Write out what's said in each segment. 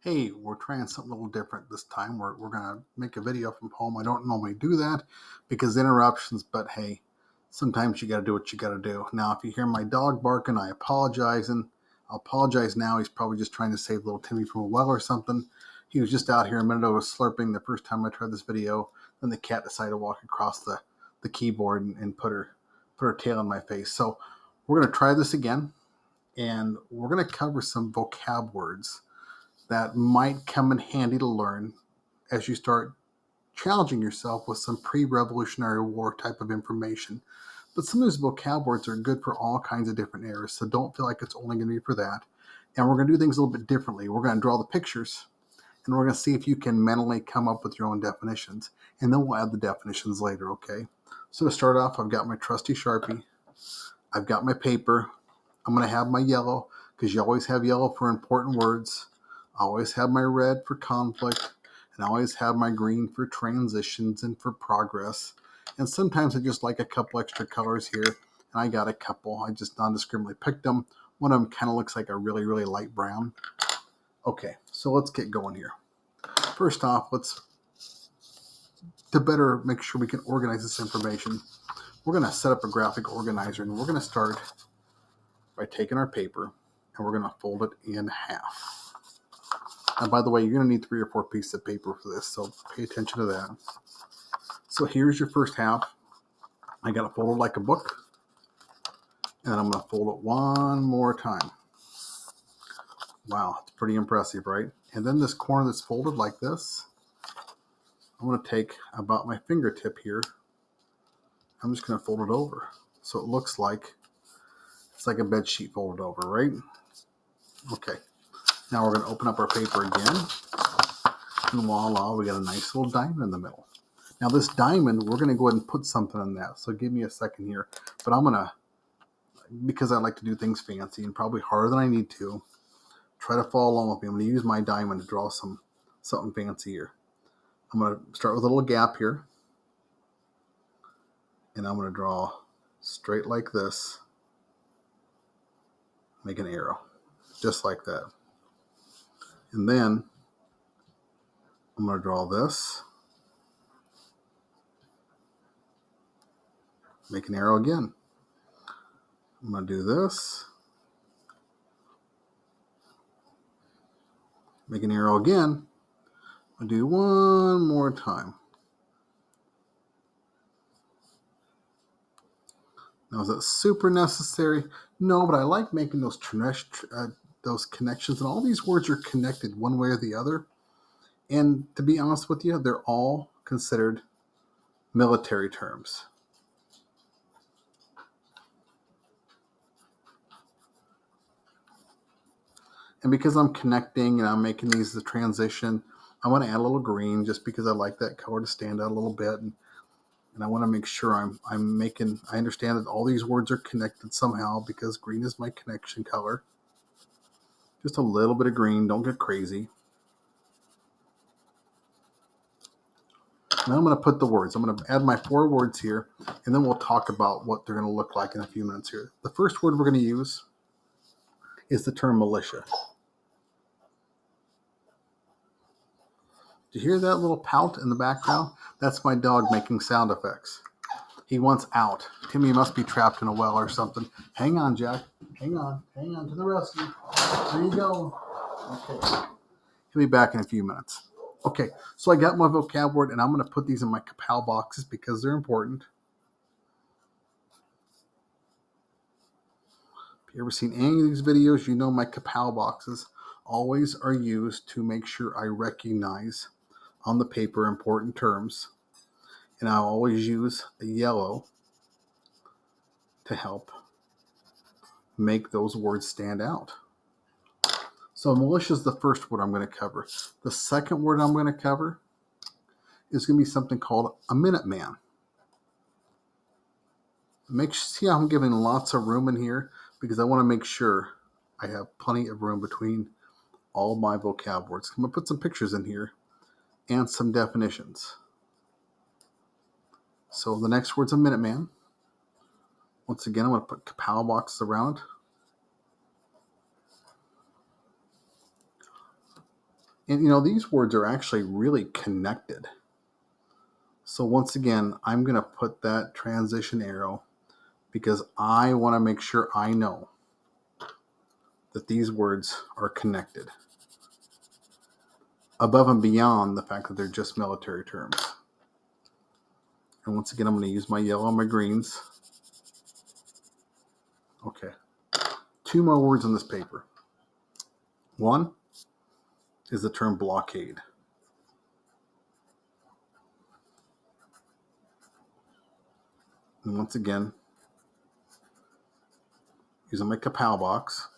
Hey, we're trying something a little different this time. We're going to make a video from home. I don't normally do that because interruptions, but hey, sometimes you got to do what you got to do. Now, if you hear my dog barking, I apologize, and I'll apologize now. He's probably just trying to save little Timmy from a well or something. He was just out here a minute ago slurping the first time I tried this video. Then the cat decided to walk across the keyboard and put her tail in my face. So we're going to try this again, and we're going to cover some vocab words that might come in handy to learn as you start challenging yourself with some pre-Revolutionary War type of information. But some of these vocab words are good for all kinds of different eras, so don't feel like it's only going to be for that. And we're going to do things a little bit differently. We're going to draw the pictures, and we're going to see if you can mentally come up with your own definitions. And then we'll add the definitions later, okay? So to start off, I've got my trusty Sharpie. I've got my paper. I'm going to have my yellow, because you always have yellow for important words. I always have my red for conflict, and I always have my green for transitions and for progress. And sometimes I just like a couple extra colors here, and I got a couple. I just non-discriminately picked them. One of them kind of looks like a really, really light brown. Okay, so let's get going here. First off, to better make sure we can organize this information, we're going to set up a graphic organizer, and we're going to start by taking our paper, and we're going to fold it in half. And by the way, you're going to need 3 or 4 pieces of paper for this, so pay attention to that. So here's your first half. I got it folded like a book, and I'm going to fold it one more time. Wow, it's pretty impressive, right? And then this corner that's folded like this, I'm going to take about my fingertip here. I'm just going to fold it over, so it looks like it's like a bed sheet folded over, right? Okay. Now we're going to open up our paper again, and voila, we got a nice little diamond in the middle. Now this diamond, we're going to go ahead and put something in that. So give me a second here. But I'm going to, because I like to do things fancy and probably harder than I need to, try to follow along with me. I'm going to use my diamond to draw something fancy here. I'm going to start with a little gap here. And I'm going to draw straight like this. Make an arrow. Just like that. And then I'm going to draw this. Make an arrow again. I'm going to do this. Make an arrow again. I'll do one more time. Now, is that super necessary? No, but I like making those connections, and all these words are connected one way or the other. And to be honest with you, they're all considered military terms. And because I'm connecting and I'm making these the transition, I want to add a little green just because I like that color to stand out a little bit. And I want to make sure I understand that all these words are connected somehow because green is my connection color. Just a little bit of green, don't get crazy. Now I'm going to put the words. I'm going to add my 4 words here, and then we'll talk about what they're going to look like in a few minutes here. The first word we're going to use is the term militia. Do you hear that little pout in the background? That's my dog making sound effects. He wants out. Timmy must be trapped in a well or something. Hang on, Jack. Hang on to the rescue. There you go. Okay. He'll be back in a few minutes. Okay, so I got my vocab word, and I'm going to put these in my kapow boxes because they're important. If you ever seen any of these videos, you know my kapow boxes always are used to make sure I recognize on the paper important terms. And I'll always use the yellow to help make those words stand out. So militia is the first word I'm going to cover. The second word I'm going to cover is going to be something called a minuteman. See how I'm giving lots of room in here because I want to make sure I have plenty of room between all my vocab words. I'm going to put some pictures in here and some definitions. So the next word's a minuteman. Once again, I'm going to put kapow boxes around it. And these words are actually really connected. So once again, I'm going to put that transition arrow because I want to make sure I know that these words are connected above and beyond the fact that they're just military terms. And once again, I'm going to use my yellow and my greens. Okay. 2 more words on this paper. One is the term blockade. And once again, using my kapow box.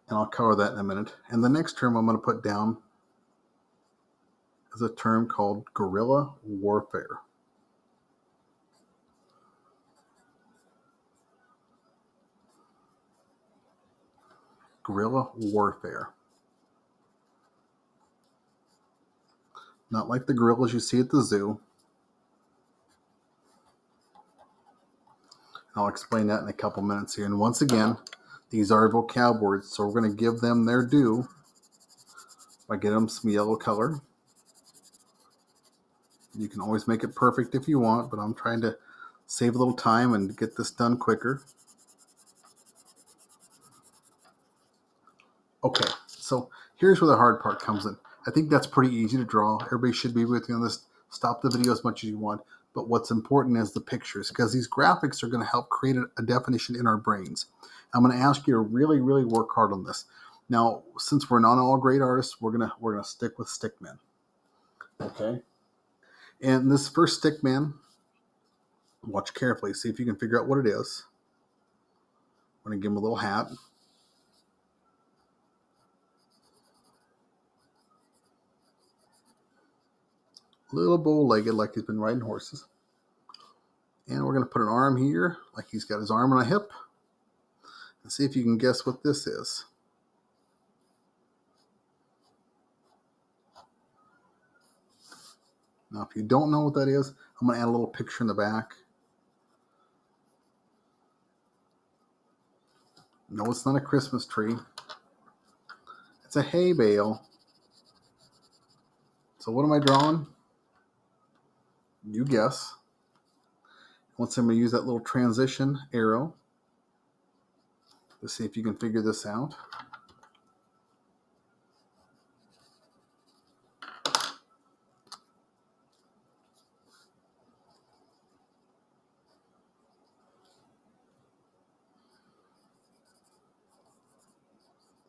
And I'll cover that in a minute. And the next term I'm going to put down is a term called guerrilla warfare. Guerrilla warfare. Not like the gorillas you see at the zoo. I'll explain that in a couple minutes here. And once again, these are vocab words, so we're going to give them their due by getting them some yellow color. You can always make it perfect if you want, but I'm trying to save a little time and get this done quicker. Okay, so here's where the hard part comes in. I think that's pretty easy to draw. Everybody should be with you on this. Stop the video as much as you want. But what's important is the pictures, because these graphics are going to help create a definition in our brains. I'm going to ask you to really, really work hard on this. Now, since we're not all great artists, we're gonna stick with stickmen. Okay. And this first stickman, watch carefully. See if you can figure out what it is. I'm going to give him a little hat. Little bow-legged, like he's been riding horses. And we're going to put an arm here, like he's got his arm on a hip. And see if you can guess what this is. Now, if you don't know what that is, I'm going to add a little picture in the back. No, it's not a Christmas tree. It's a hay bale. So what am I drawing? You guess. Once I'm going to use that little transition arrow to see if you can figure this out.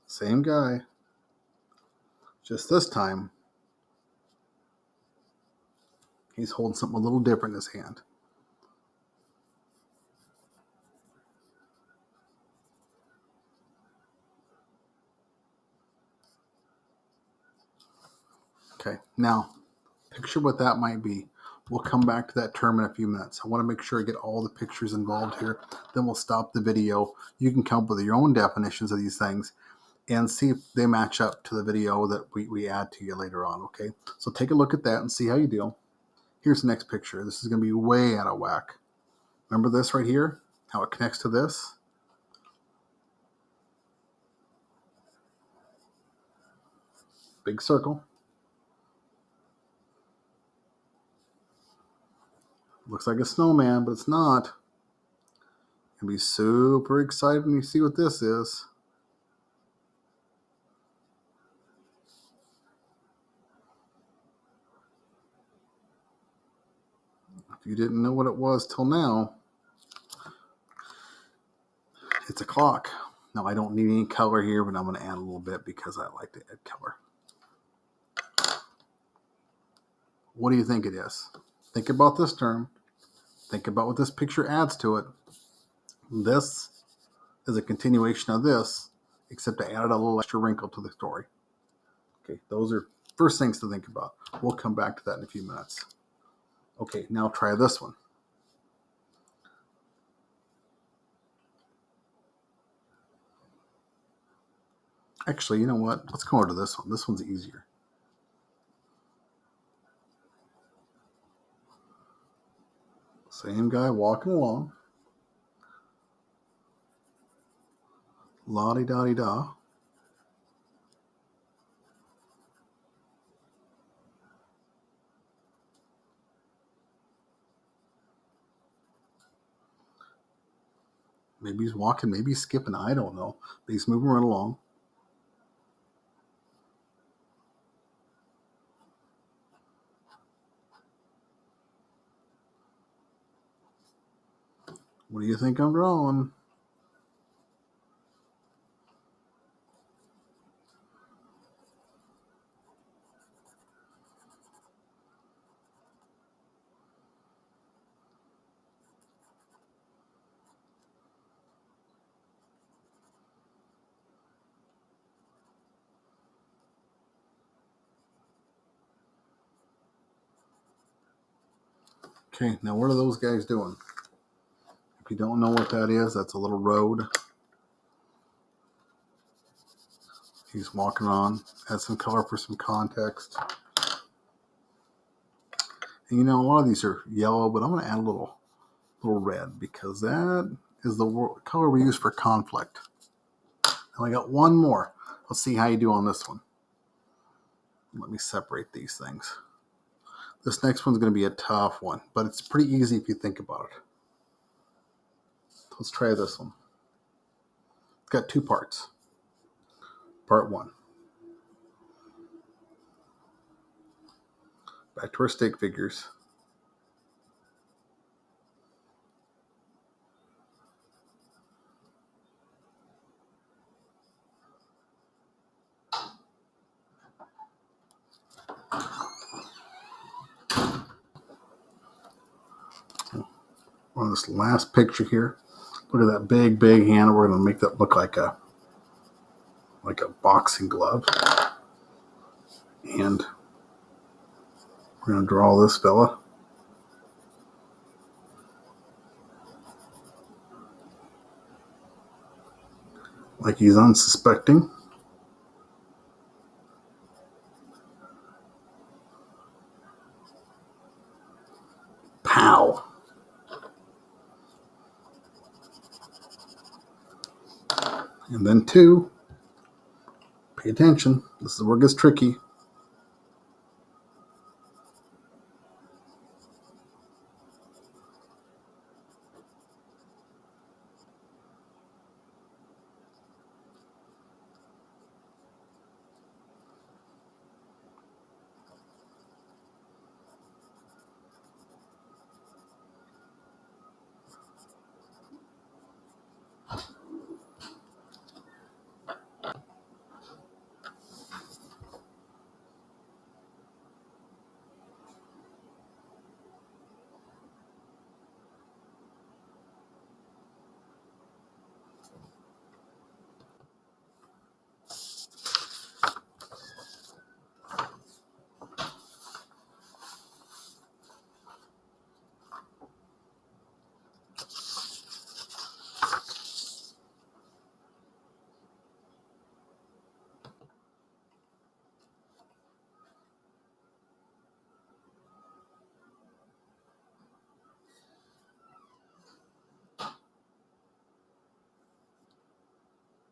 Same guy. Just this time, he's holding something a little different in his hand. Okay, now picture what that might be. We'll come back to that term in a few minutes. I want to make sure I get all the pictures involved here. Then we'll stop the video. You can come up with your own definitions of these things and see if they match up to the video that we add to you later on, okay? So take a look at that and see how you do. Here's the next picture. This is going to be way out of whack. Remember this right here? How it connects to this? Big circle. Looks like a snowman, but it's not. You'll be super excited when you see what this is. If you didn't know what it was till now, it's a clock. Now, I don't need any color here, but I'm going to add a little bit because I like to add color. What do you think it is? Think about this term. Think about what this picture adds to it. This is a continuation of this, except I added a little extra wrinkle to the story. Okay, those are first things to think about. We'll come back to that in a few minutes. Okay, now try this one. Actually, you know what? Let's go over to this one. This one's easier. Same guy walking along. La-di-da-di-da. Maybe he's walking, maybe he's skipping. I don't know. But he's moving right along. What do you think I'm drawing? Okay, now what are those guys doing? If you don't know what that is, that's a little road he's walking on. Add some color for some context. And a lot of these are yellow, but I'm going to add a little red because that is the color we use for conflict. And I got one more. Let's see how you do on this one. Let me separate these things. This next one's going to be a tough one, but it's pretty easy if you think about it. Let's try this one. It's got two parts. Part one. Back to our stick figures. On this last picture here, look at that big hand. We're going to make that look like a boxing glove. And we're going to draw this fella like he's unsuspecting. Pow. And then two, pay attention. This is where it gets tricky.